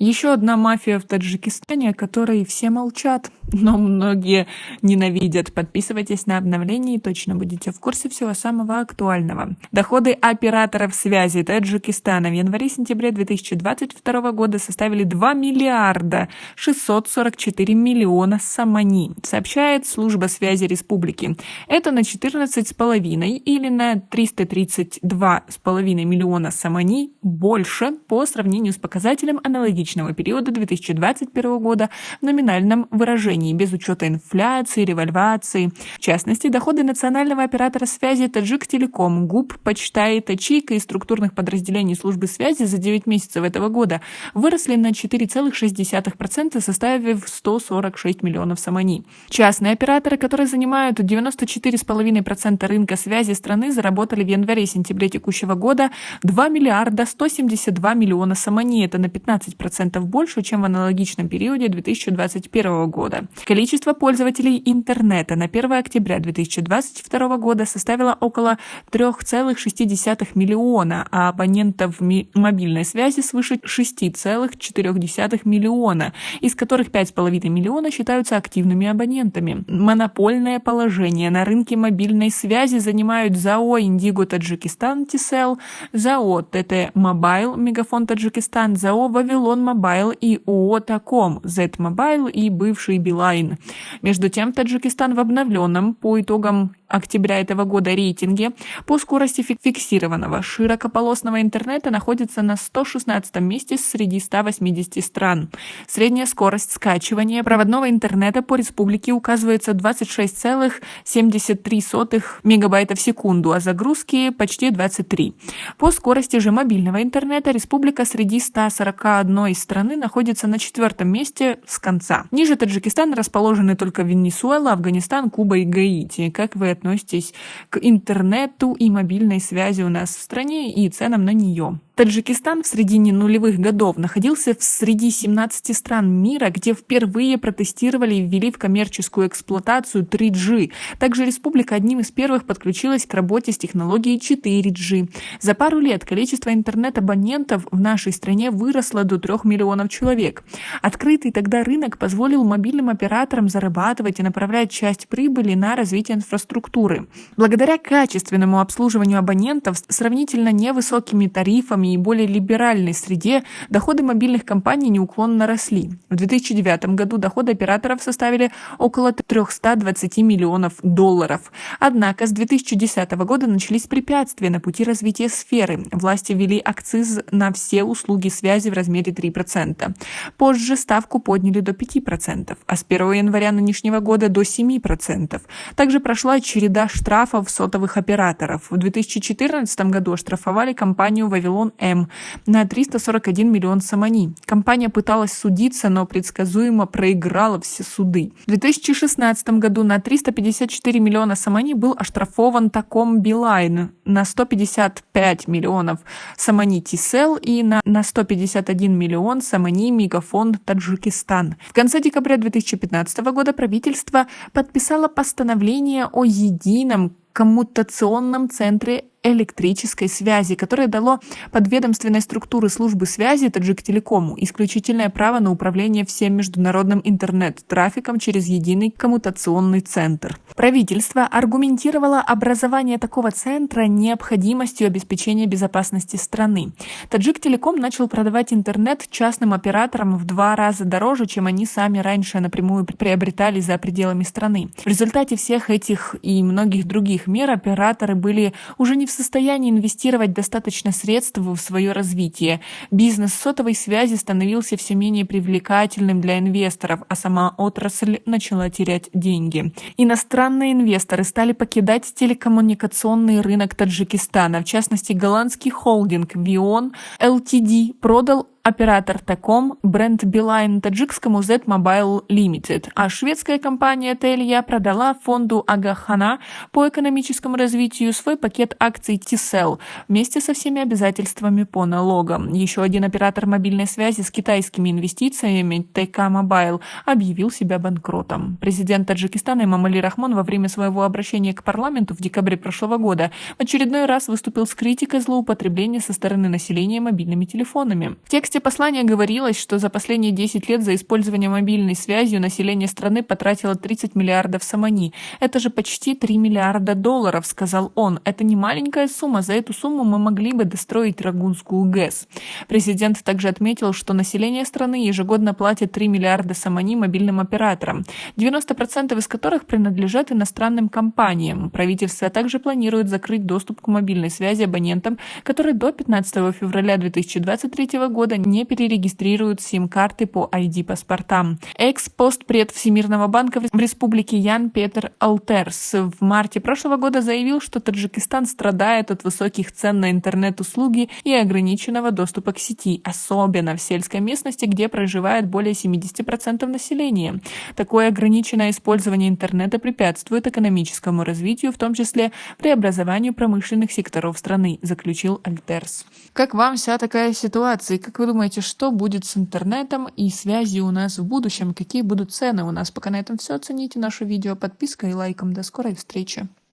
Еще одна мафия в Таджикистане, о которой все молчат, но многие ненавидят. Подписывайтесь на обновления и точно будете в курсе всего самого актуального. Доходы операторов связи Таджикистана в январе-сентябре 2022 года составили 2 миллиарда 644 миллиона сомани, сообщает служба связи республики. Это на 14,5 или на 332,5 миллиона сомани больше по сравнению с показателем аналогичного периода 2021 года в номинальном выражении, без учета инфляции, револьвации. В частности, доходы национального оператора связи Таджиктелеком, ГУП, Почта, ячейка и структурных подразделений службы связи за 9 месяцев этого года выросли на 4,6%, составив 146 миллионов сомани. Частные операторы, которые занимают 94,5% рынка связи страны, заработали в январе-сентябре текущего года 2 миллиарда 172 миллиона сомани. Это на 15% больше, чем в аналогичном периоде 2021 года. Количество пользователей интернета на 1 октября 2022 года составило около 3,6 миллиона, а абонентов мобильной связи свыше 6,4 миллиона, из которых 5,5 миллиона считаются активными абонентами. Монопольное положение на рынке мобильной связи занимают ЗАО «Индиго Таджикистан» Тисел, ЗАО ТТ Мобайл Мегафон Таджикистан, ЗАО Вавилон Мобайл и ООО Таком Z Мобайл и бывший Билайн. Между тем, Таджикистан в обновленном по итогам октября этого года рейтинге по скорости фиксированного широкополосного интернета находится на 116 месте среди 180 стран. Средняя скорость скачивания проводного интернета по республике указывается 26,73 мегабайта в секунду, а загрузки почти 23. По скорости же мобильного интернета республика среди 141 страны находится на 4 месте с конца. Ниже Таджикистана расположены только Венесуэла, Афганистан, Куба и Гаити. Как вы относитесь к интернету и мобильной связи у нас в стране и ценам на нее? Таджикистан в середине нулевых годов находился среди 17 стран мира, где впервые протестировали и ввели в коммерческую эксплуатацию 3G. Также республика одним из первых подключилась к работе с технологией 4G. За пару лет количество интернет-абонентов в нашей стране выросло до 3 миллионов человек. Открытый тогда рынок позволил мобильным операторам зарабатывать и направлять часть прибыли на развитие инфраструктуры. Благодаря качественному обслуживанию абонентов, сравнительно невысокими тарифами и более либеральной среде, доходы мобильных компаний неуклонно росли. В 2009 году доходы операторов составили около 320 миллионов долларов. Однако с 2010 года начались препятствия на пути развития сферы. Власти ввели акциз на все услуги связи в размере 3%. Позже ставку подняли до 5%, а с 1 января нынешнего года до 7%. Также прошла череда штрафов сотовых операторов. В 2014 году оштрафовали компанию «Вавилон М» на 341 миллион сомани. Компания пыталась судиться, но предсказуемо проиграла все суды. В 2016 году на 354 миллиона сомани был оштрафован Таком Билайн, на 155 миллионов сомани Тисел и на 151 миллион сомани Мегафон Таджикистан. В конце декабря 2015 года правительство подписало постановление о едином коммутационном центре электрической связи, которое дало подведомственной структуре службы связи Таджиктелекому исключительное право на управление всем международным интернет-трафиком через единый коммутационный центр. Правительство аргументировало образование такого центра необходимостью обеспечения безопасности страны. Таджиктелеком начал продавать интернет частным операторам в 2 раза дороже, чем они сами раньше напрямую приобретали за пределами страны. В результате всех этих и многих других мер операторы были уже не в состоянии инвестировать достаточно средств в свое развитие. Бизнес сотовой связи становился все менее привлекательным для инвесторов, а сама отрасль начала терять деньги. Иностранные инвесторы стали покидать телекоммуникационный рынок Таджикистана. В частности, голландский холдинг Vion Ltd продал оператор Таком бренд Билайн таджикскому Z Mobile Limited, а шведская компания Telia продала фонду Агахана по экономическому развитию свой пакет акций Тисел вместе со всеми обязательствами по налогам. Еще один оператор мобильной связи с китайскими инвестициями ТК Mobile объявил себя банкротом. Президент Таджикистана Эмомали Рахмон во время своего обращения к парламенту в декабре прошлого года в очередной раз выступил с критикой злоупотребления со стороны населения мобильными телефонами. В тексте тексте послания говорилось, что за последние 10 лет за использование мобильной связи население страны потратило 30 миллиардов самани. Это же почти 3 миллиарда долларов, сказал он. Это не маленькая сумма, за эту сумму мы могли бы достроить Рагунскую ГЭС. Президент также отметил, что население страны ежегодно платит 3 миллиарда самани мобильным операторам, 90% из которых принадлежат иностранным компаниям. Правительство также планирует закрыть доступ к мобильной связи абонентам, которые до 15 февраля 2023 года не перерегистрируют сим-карты по ID-паспортам. Экс-постпред Всемирного банка в республике Ян Петер Алтерс в марте прошлого года заявил, что Таджикистан страдает от высоких цен на интернет-услуги и ограниченного доступа к сети, особенно в сельской местности, где проживает более 70% населения. Такое ограниченное использование интернета препятствует экономическому развитию, в том числе преобразованию промышленных секторов страны, заключил Альтерс. Как вам вся такая ситуация? Как вы думаете, что будет с интернетом и связью у нас в будущем? Какие будут цены у нас? Пока на этом все. Оцените наше видео подпиской и лайком. До скорой встречи.